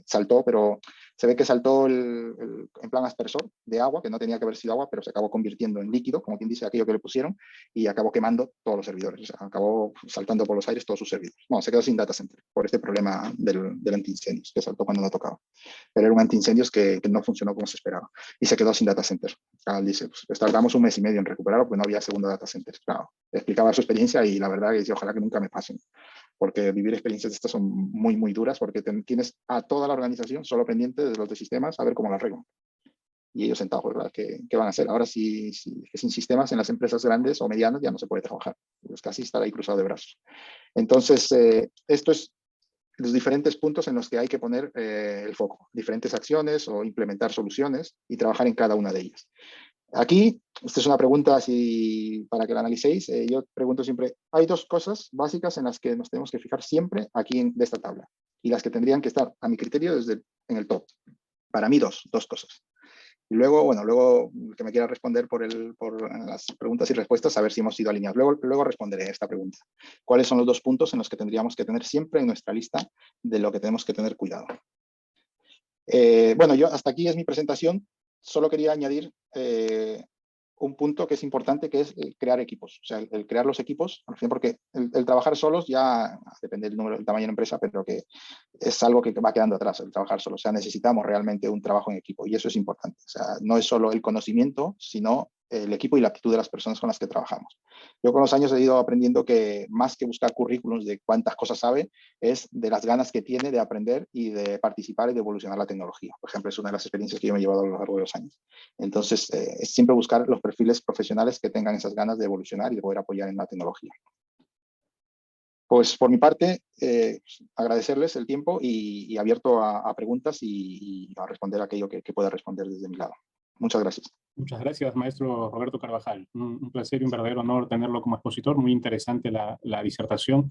saltó, pero se ve que saltó en plan aspersor de agua, que no tenía que haber sido agua, pero se acabó convirtiendo en líquido, como quien dice aquello que le pusieron, y acabó quemando todos los servidores, o sea, acabó saltando por los aires todos sus servidores. Bueno, se quedó sin data center por este problema del antiincendios, que saltó cuando no tocaba. Pero era un antiincendios que no funcionó como se esperaba y se quedó sin data center. Dice, pues tardamos 1 mes y medio en recuperarlo porque no había segundo data center. Claro, explicaba su experiencia y la verdad que decía, ojalá que nunca me pasen, porque vivir experiencias de estas son muy, muy duras porque tienes a toda la organización solo pendiente de los de sistemas a ver cómo la arreglan. Y ellos sentados, ¿verdad? ¿Qué van a hacer? Ahora sí, sin sistemas en las empresas grandes o medianas ya no se puede trabajar. Es casi estar ahí cruzado de brazos. Entonces, esto es los diferentes puntos en los que hay que poner el foco, diferentes acciones o implementar soluciones y trabajar en cada una de ellas. Aquí, esta es una pregunta así para que la analicéis. Yo pregunto siempre, hay 2 cosas básicas en las que nos tenemos que fijar siempre aquí de esta tabla y las que tendrían que estar, a mi criterio, en el top. Para mí, dos cosas. Y luego, bueno, luego que me quiera responder por las preguntas y respuestas, a ver si hemos sido alineados. Luego responderé a esta pregunta. ¿Cuáles son los 2 puntos en los que tendríamos que tener siempre en nuestra lista de lo que tenemos que tener cuidado? Bueno, yo hasta aquí es mi presentación. Solo quería añadir un punto que es importante, que es el crear equipos. O sea, el crear los equipos, al final, porque el trabajar solos ya depende del número, del tamaño de la empresa, pero que es algo que va quedando atrás, el trabajar solo. O sea, necesitamos realmente un trabajo en equipo y eso es importante. O sea, no es solo el conocimiento, sino el equipo y la actitud de las personas con las que trabajamos. Yo con los años he ido aprendiendo que más que buscar currículums de cuántas cosas sabe, es de las ganas que tiene de aprender y de participar y de evolucionar la tecnología. Por ejemplo, es una de las experiencias que yo me he llevado a lo largo de los años. Entonces, es siempre buscar los perfiles profesionales que tengan esas ganas de evolucionar y de poder apoyar en la tecnología. Pues por mi parte, agradecerles el tiempo y abierto a preguntas y a responder aquello que pueda responder desde mi lado. Muchas gracias. Muchas gracias, maestro Roberto Carvajal. Un placer y un verdadero honor tenerlo como expositor. Muy interesante la disertación.